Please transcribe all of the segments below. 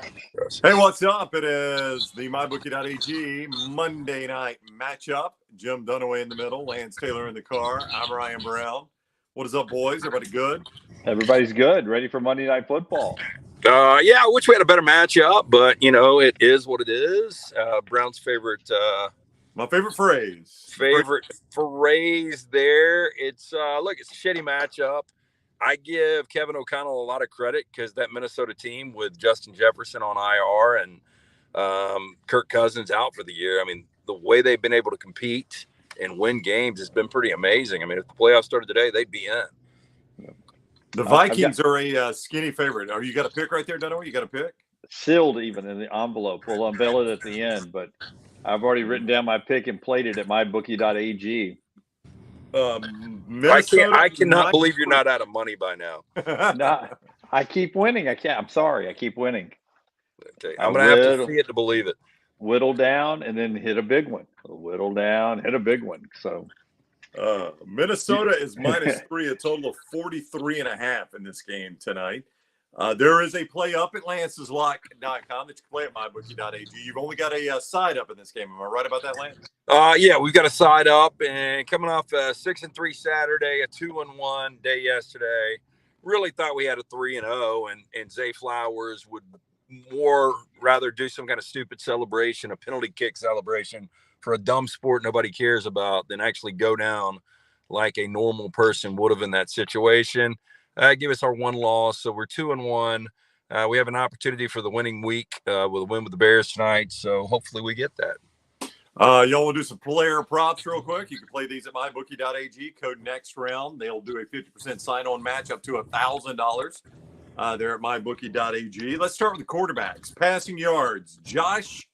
Hey, what's up? It is the MyBookie.ag Monday Night Matchup. Jim Dunaway in the middle, Lance Taylor in the car. I'm Ryan Brown. What is up, boys? Everybody good? Everybody's good. Ready for Monday Night Football. Yeah, I wish we had a better matchup, but, it is what it is. Brown's favorite My favorite phrase. Phrase there. It's, it's a shitty matchup. I give Kevin O'Connell a lot of credit because that Minnesota team with Justin Jefferson on IR and Kirk Cousins out for the year, I mean, the way they've been able to compete and win games has been pretty amazing. I mean, if the playoffs started today, they'd be in. The Vikings are a skinny favorite. You got a pick right there, Dunaway? You got a pick? Sealed even in the envelope. We'll unveil it at the end, but I've already written down my pick and played it at MyBookie.ag. I cannot believe you're not out of money by now. No, I keep winning. I'm sorry. I keep winning. Okay. I'm going to have to see it to believe it. Whittle down and then hit a big one. Whittle down, hit a big one. So Minnesota is -3, a total of 43.5 in this game tonight. There is a play up at Lance'sLock.com that you can play at MyBookie.ag. You've only got a side up in this game. Am I right about that, Lance? Yeah, we've got a side up, and coming off a 6-3 Saturday, a 2-1 day yesterday. Really thought we had a 3-0, and Zay Flowers would rather do some kind of stupid celebration, a penalty kick celebration for a dumb sport nobody cares about, than actually go down like a normal person would have in that situation. Give us our one loss, so we're 2-1. We have an opportunity for the winning week with a win with the Bears tonight, so hopefully we get that. Y'all want to do some player props real quick? You can play these at MyBookie.ag, code NextRound. They'll do a 50% sign-on match up to $1,000 there at MyBookie.ag. Let's start with the quarterbacks. Passing yards, Josh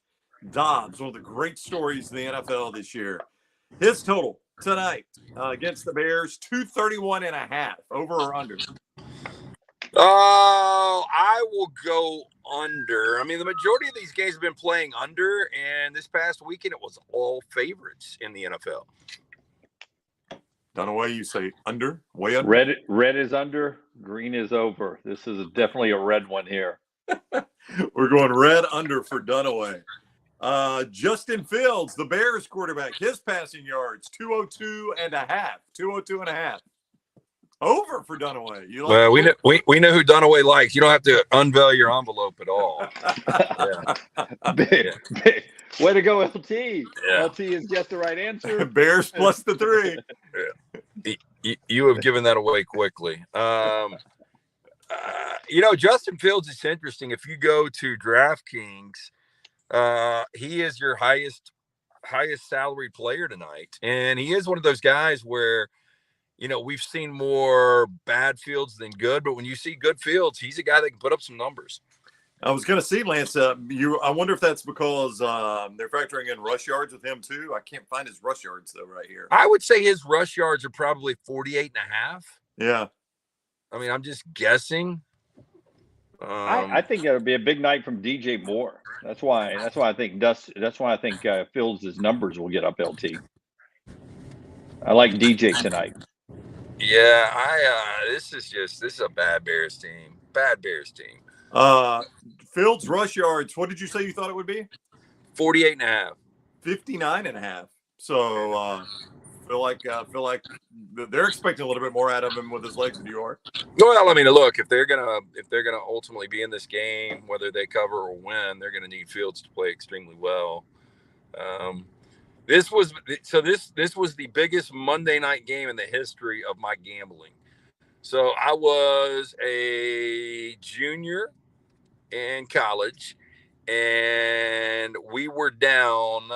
Dobbs, one of the great stories in the NFL this year. His total tonight against the Bears, 231.5, over or under? I will go under. I mean, the majority of these games have been playing under, and this past weekend it was all favorites in the NFL. Dunaway, you say under? Way under? Red is under, green is over. This is definitely a red one here. We're going red under for Dunaway. Justin Fields, the Bears quarterback, his passing yards, 202.5. 202.5. Over for Dunaway. Well, we know who Dunaway likes. You don't have to unveil your envelope at all. Big. Way to go, LT. Yeah. LT has guessed the right answer. Bears plus the 3. Yeah. You have given that away quickly. Justin Fields is interesting. If you go to DraftKings, he is your highest salary player tonight. And he is one of those guys where, we've seen more bad Fields than good, but when you see good Fields, he's a guy that can put up some numbers. I was going to see, Lance, I wonder if that's because they're factoring in rush yards with him too. I can't find his rush yards though right here. I would say his rush yards are probably 48.5. Yeah. I mean, I'm just guessing. I think it'll be a big night from DJ Moore. That's why I think Fields' numbers will get up, LT. I like DJ tonight. Yeah, this is a bad Bears team. Bad Bears team. Fields' rush yards, what did you say you thought it would be? 48.5. 59.5. So feel like they're expecting a little bit more out of him with his legs than you are. Well, I mean, look, if they're gonna ultimately be in this game, whether they cover or win, they're gonna need Fields to play extremely well. This was the biggest Monday night game in the history of my gambling. So I was a junior in college, and we were down.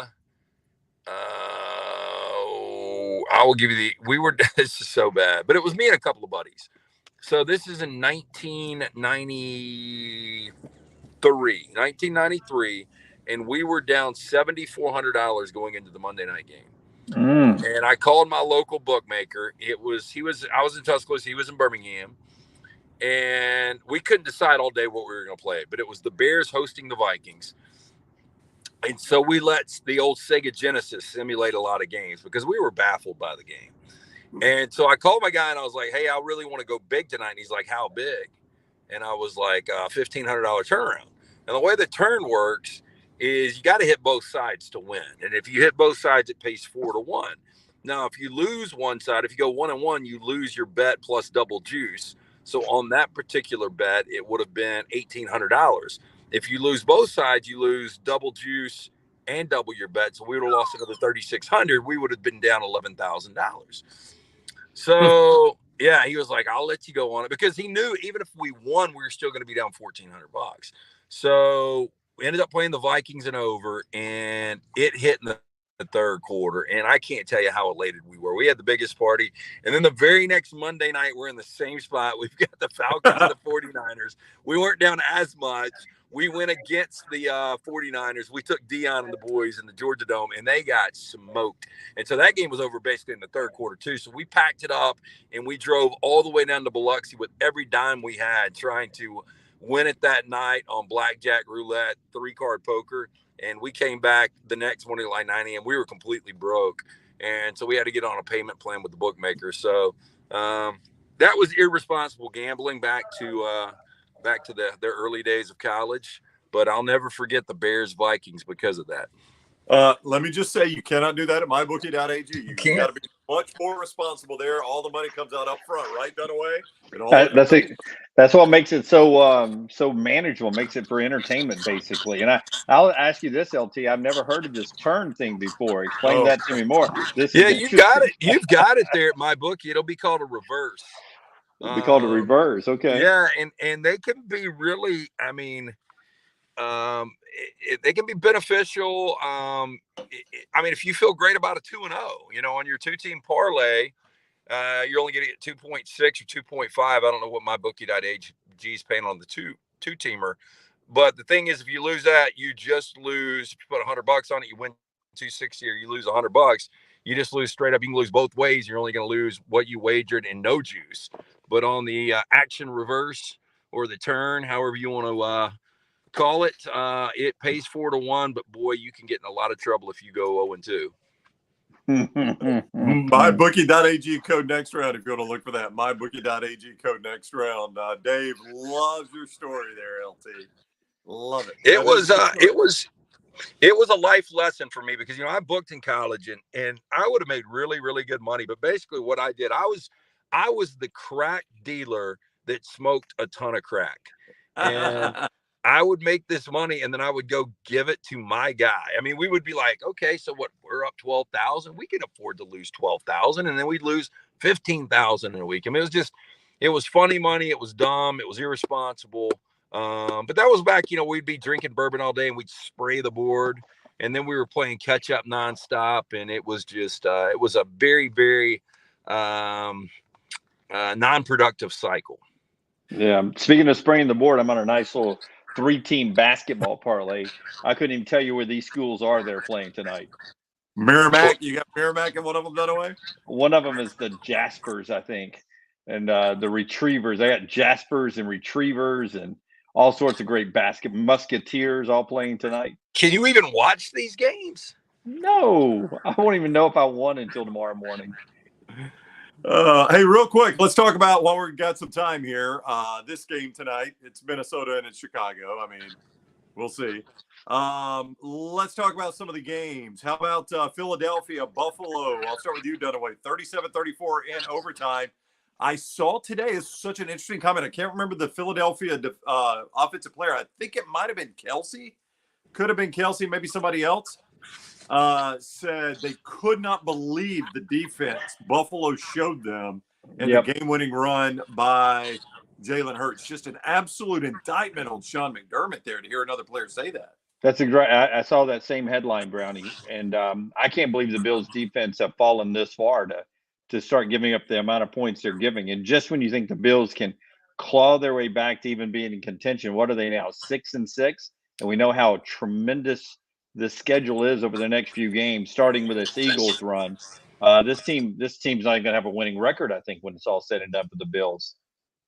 This is so bad, but it was me and a couple of buddies. So this is in 1993, and we were down $7,400 going into the Monday night game. And I called my local bookmaker. I was in Tuscaloosa, he was in Birmingham, and we couldn't decide all day what we were going to play. But it was the Bears hosting the Vikings. And so we let the old Sega Genesis simulate a lot of games because we were baffled by the game. And so I called my guy and I was like, hey, I really want to go big tonight. And he's like, how big? And I was like, $1,500 turnaround. And the way the turn works is you got to hit both sides to win. And if you hit both sides, it pays 4-1. Now, if you lose one side, if you go 1-1, you lose your bet plus double juice. So on that particular bet, it would have been $1,800. If you lose both sides, you lose double juice and double your bet. So we would have lost another $3,600. We would have been down $11,000. So yeah, he was like, I'll let you go on it, because he knew even if we won, we were still going to be down $1,400. So we ended up playing the Vikings and over, and it hit in the third quarter. And I can't tell you how elated we were. We had the biggest party. And then the very next Monday night, we're in the same spot. We've got the Falcons and the 49ers. We weren't down as much. We went against the 49ers. We took Dion and the boys in the Georgia Dome, and they got smoked. And so that game was over basically in the third quarter too. So we packed it up, and we drove all the way down to Biloxi with every dime we had, trying to win it that night on blackjack, roulette, 3-card poker. And we came back the next morning at like 9 a.m. We were completely broke. And so we had to get on a payment plan with the bookmaker. So that was irresponsible gambling back to their early days of college. But I'll never forget the Bears Vikings because of that. Let me just say, you cannot do that at MyBookie.ag. You got to be much more responsible there. All the money comes out up front, right, Dunaway? That's what makes it so manageable, makes it for entertainment, basically. And I'll ask you this, LT. I've never heard of this turn thing before. Explain that to me more. You got it. You've got it there at MyBookie. It'll be called a reverse. It'll be called a reverse. Okay. Yeah, and they can be really, I mean, they can be beneficial. I mean, if you feel great about a 2-0, on your 2-team parlay, you're only going to get 2.6 or 2.5. I don't know what MyBookie.ag is paying on the two-teamer. But the thing is, if you lose that, you just lose. If you put $100 on it, you win 260, or you lose $100. You just lose straight up. You can lose both ways. You're only going to lose what you wagered and no juice. But on the action reverse or the turn, however you want to call it, it pays 4-1. But boy, you can get in a lot of trouble if you go 0-2. MyBookie.ag code NextRound if you want to look for that. MyBookie.ag code NextRound. Dave loves your story there, LT. Love it. It was a life lesson for me, because I booked in college and I would have made really, really good money. But basically what I did, I was the crack dealer that smoked a ton of crack. And I would make this money, and then I would go give it to my guy. I mean, we would be like, okay, so what? We're up 12,000. We can afford to lose 12,000, and then we'd lose 15,000 in a week. I mean, it was funny money. It was dumb. It was irresponsible. But that was back, we'd be drinking bourbon all day, and we'd spray the board, and then we were playing catch up nonstop, and it was just, it was a very, very non-productive cycle. Yeah. Speaking of spraying the board, I'm on a nice little 3-team basketball parlay. I couldn't even tell you where these schools are they're playing tonight. Merrimack, you got Merrimack in one of them, Dunaway? One of them is the Jaspers, I think, and the Retrievers. I got Jaspers and Retrievers and all sorts of great Musketeers all playing tonight. Can you even watch these games? No, I won't even know if I won until tomorrow morning. Hey, real quick, let's talk about, while we've got some time here, this game tonight. It's Minnesota and it's Chicago. I mean, we'll see. Let's talk about some of the games. How about Philadelphia, Buffalo? I'll start with you, Dunaway. 37-34 in overtime. I saw today is such an interesting comment. I can't remember the Philadelphia offensive player. I think it might have been Kelsey. Could have been Kelsey, maybe somebody else. Said they could not believe the defense Buffalo showed them in the game-winning run by Jalen Hurts. Just an absolute indictment on Sean McDermott there to hear another player say that. That's a great. I saw that same headline, Brownie, and I can't believe the Bills' defense have fallen this far to start giving up the amount of points they're giving. And just when you think the Bills can claw their way back to even being in contention, what are they now? 6-6, and we know how tremendous the schedule is over the next few games, starting with this Eagles run. This team's not going to have a winning record, I think, when it's all said and done for the Bills.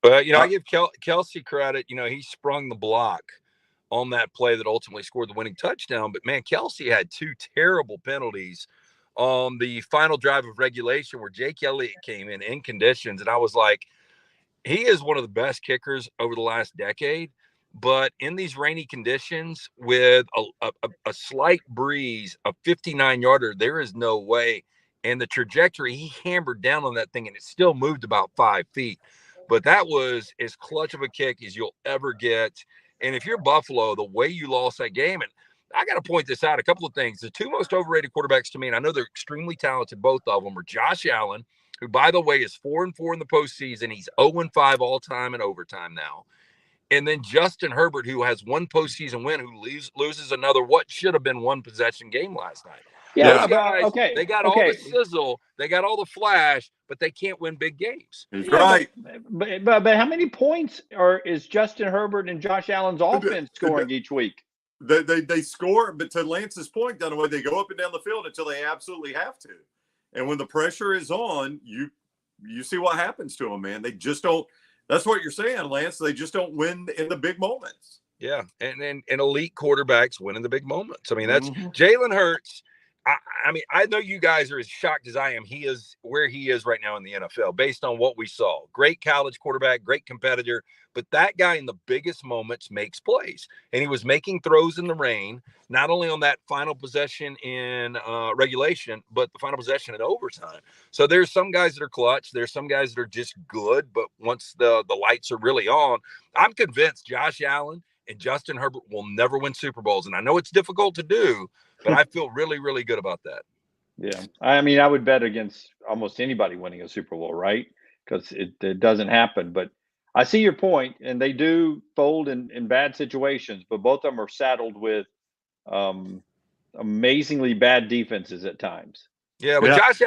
Well, I give Kelsey credit. He sprung the block on that play that ultimately scored the winning touchdown. But, man, Kelsey had 2 terrible penalties on the final drive of regulation where Jake Elliott came in conditions. And I was like, he is one of the best kickers over the last decade. But in these rainy conditions with a slight breeze, a 59-yarder, there is no way. And the trajectory, he hammered down on that thing, and it still moved about 5 feet. But that was as clutch of a kick as you'll ever get. And if you're Buffalo, the way you lost that game, and I got to point this out, a couple of things. The two most overrated quarterbacks to me, and I know they're extremely talented, both of them, are Josh Allen, who, by the way, is 4-4 in the postseason. He's 0-5 all time in overtime now. And then Justin Herbert, who has one postseason win, who loses another what should have been one possession game last night. Yeah, Those guys, okay. they got all the sizzle, they got all the flash, but they can't win big games. He's right. But how many points is Justin Herbert and Josh Allen's offense scoring each week? They score, but to Lance's point, Dunaway, they go up and down the field until they absolutely have to. And when the pressure is on, you see what happens to them, man. They just don't. That's what you're saying, Lance. They just don't win in the big moments. Yeah, and elite quarterbacks win in the big moments. I mean, that's Jalen Hurts. I mean, I know you guys are as shocked as I am. He is where he is right now in the NFL based on what we saw. Great college quarterback, great competitor, but that guy in the biggest moments makes plays. And he was making throws in the rain, not only on that final possession in regulation, but the final possession in overtime. So there's some guys that are clutch. There's some guys that are just good, but once the lights are really on, I'm convinced Josh Allen and Justin Herbert will never win Super Bowls. And I know it's difficult to do, but I feel really, really good about that. Yeah. I mean, I would bet against almost anybody winning a Super Bowl, right? Because it doesn't happen. But I see your point, and they do fold in bad situations, but both of them are saddled with amazingly bad defenses at times. Yeah, but Josh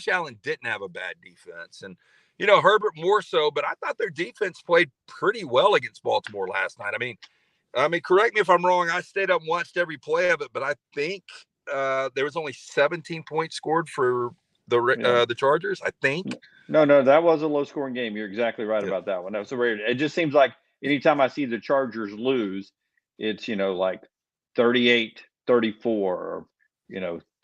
Allen didn't have a bad defense. And, you know, Herbert more so, but I thought their defense played pretty well against Baltimore last night. I mean, correct me if I'm wrong. I stayed up and watched every play of it, but I think there was only 17 points scored for the Chargers, I think. No, that was a low-scoring game. You're exactly right about that one. That was weird. It just seems like anytime I see the Chargers lose, it's, like 38-34 or,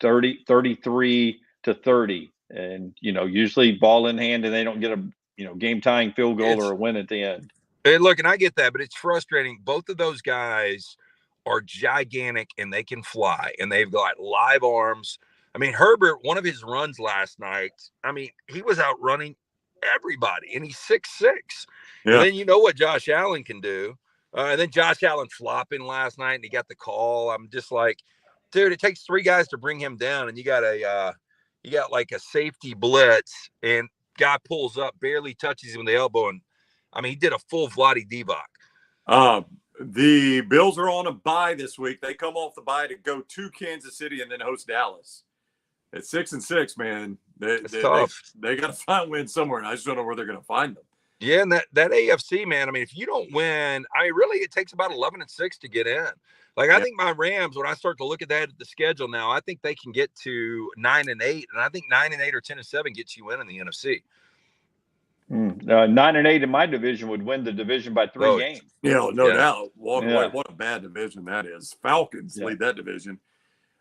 33-30. And, usually ball in hand and they don't get a, game-tying field goal or a win at the end. Hey, look, and I get that, but it's frustrating. Both of those guys are gigantic and they can fly and they've got live arms. I mean, Herbert, one of his runs last night, he was outrunning everybody and he's 6'6". Yeah. And then you know what Josh Allen can do. And then Josh Allen flopping last night and he got the call. I'm just like, dude, it takes 3 guys to bring him down and you got like a safety blitz and guy pulls up, barely touches him with the elbow, and he did a full Vlade Divac. The Bills are on a bye this week. They come off the bye to go to Kansas City and then host Dallas. At 6-6, man. It's tough. They got to find wins somewhere, and I just don't know where they're going to find them. Yeah, and that AFC, man, if you don't win, really it takes about 11-6 to get in. Like, I think my Rams, when I start to look at that at the schedule now, I think they can get to 9-8, and I think 9-8 or 10-7 gets you in the NFC. 9-8 in my division would win the division by 3 games. No doubt. What a bad division that is. Falcons lead that division.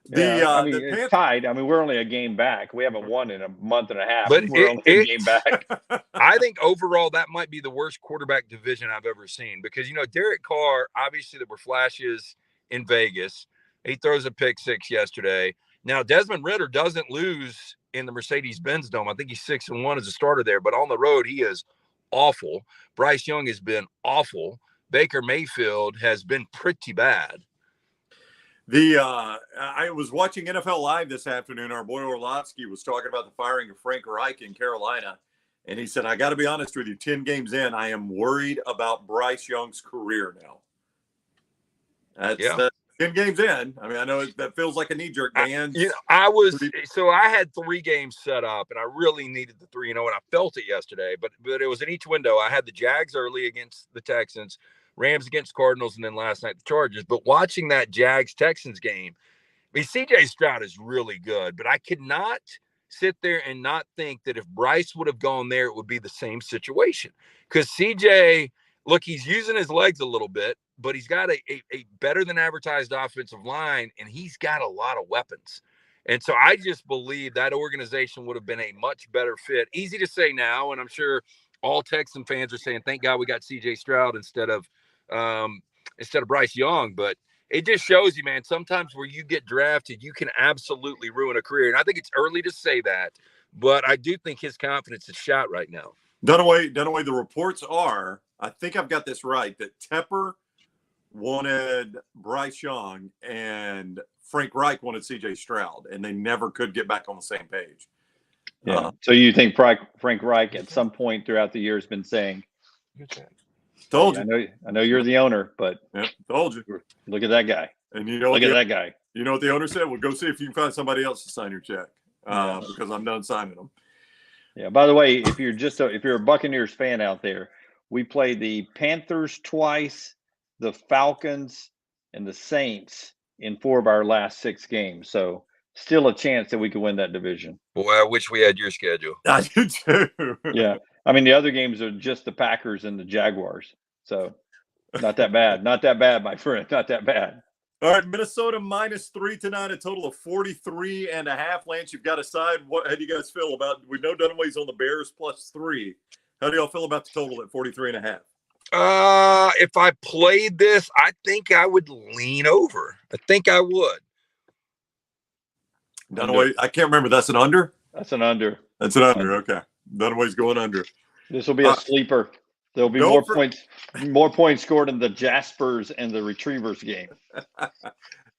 It's tied. We're only a game back. We haven't won in a month and a half. But we're only a game back. I think overall that might be the worst quarterback division I've ever seen because, Derek Carr, obviously there were flashes in Vegas. He throws a pick 6 yesterday. Now, Desmond Ridder doesn't lose in the Mercedes-Benz Dome. I think he's 6-1 as a starter there, but on the road, he is awful. Bryce Young has been awful. Baker Mayfield has been pretty bad. I was watching NFL Live this afternoon. Our boy Orlovsky was talking about the firing of Frank Reich in Carolina. And he said, I got to be honest with you, 10 games in, I am worried about Bryce Young's career now. That's 10 games in. I know that feels like a knee-jerk, Dan. I had 3 games set up, and I really needed the 3, and I felt it yesterday. But it was in each window. I had the Jags early against the Texans, Rams against Cardinals, and then last night the Chargers. But watching that Jags-Texans game, C.J. Stroud is really good, but I could not sit there and not think that if Bryce would have gone there, it would be the same situation. Because C.J., look, he's using his legs a little bit, but he's got a better than advertised offensive line, and he's got a lot of weapons. And so I just believe that organization would have been a much better fit. Easy to say now, and I'm sure all Texan fans are saying, thank God we got C.J. Stroud instead of instead of Bryce Young. But it just shows you, man, sometimes where you get drafted, you can absolutely ruin a career. And I think it's early to say that, but I do think his confidence is shot right now. Dunaway, the reports are, I think I've got this right, that Tepper wanted Bryce Young and Frank Reich wanted CJ Stroud, and they never could get back on the same page. Yeah. So you think Frank Reich at some point throughout the year has been saying, Told you. I know you're the owner, but told you. Look at that guy. And you know, look at that guy. You know what the owner said? Well, go see if you can find somebody else to sign your check because I'm done signing them. Yeah. By the way, if you're a Buccaneers fan out there, we played the Panthers twice, the Falcons, and the Saints in 4 of our last 6 games. So still a chance that we could win that division. Boy, I wish we had your schedule. I do too. Yeah. I mean, the other games are just the Packers and the Jaguars. So not that bad. Not that bad, my friend. Not that bad. All right, Minnesota -3 tonight, a total of 43.5. Lance, you've got to decide. How do you guys feel about? We know Dunaway's on the Bears +3. How do y'all feel about the total at 43.5? If I played this, I think I would lean over. I think I would. Dunaway, I can't remember. That's an under? That's an under. That's an under. Okay. Dunaway's going under. This will be a sleeper. There'll be more points scored in the Jaspers and the Retrievers game.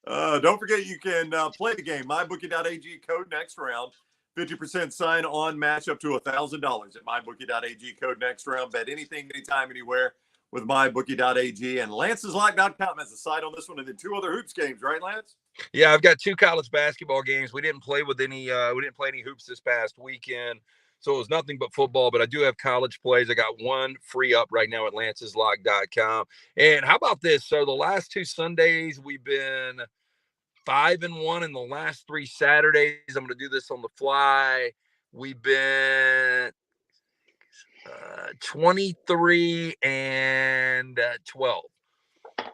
Don't forget you can play the game. MyBookie.ag code NextRound. 50% sign on match up to $1,000 at MyBookie.ag code NextRound. Bet anything, anytime, anywhere with MyBookie.ag and Lance'sLock.com as a site on this one, and then 2 other hoops games, right, Lance? Yeah, I've got 2 college basketball games. We didn't play any hoops this past weekend. So it was nothing but football, but I do have college plays. I got 1 free up right now at Lance'sLock.com. And how about this? So the last 2 Sundays, we've been 5-1 in the last 3 Saturdays. I'm going to do this on the fly. We've been 23-12.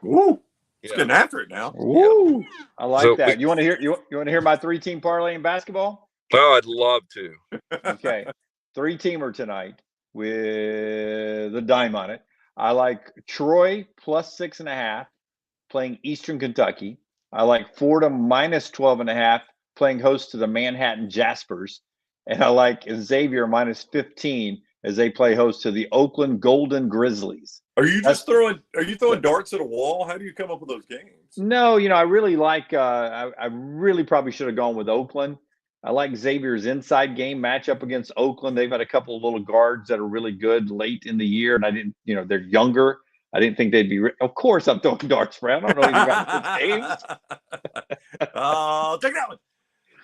Woo! It's getting after it now. Woo! Yeah. I like that. You want to hear my 3-team parlay in basketball? Oh, I'd love to. Okay. 3-teamer tonight with a dime on it. I like Troy +6.5 playing Eastern Kentucky. I like Florida -12.5 playing host to the Manhattan Jaspers. And I like Xavier -15 as they play host to the Oakland Golden Grizzlies. Are you throwing darts at a wall? How do you come up with those games? No, I really like I really probably should have gone with Oakland. I like Xavier's inside game matchup against Oakland. They've had a couple of little guards that are really good late in the year, and I didn't, they're younger. I didn't think they'd be. Of course, I'm throwing darts, Brad. I don't know anything about the games. Take that one.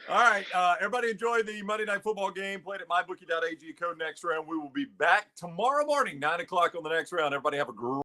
All right, everybody enjoy the Monday Night Football game played at MyBookie.ag code NextRound. We will be back tomorrow morning, 9 o'clock on the next round. Everybody have a great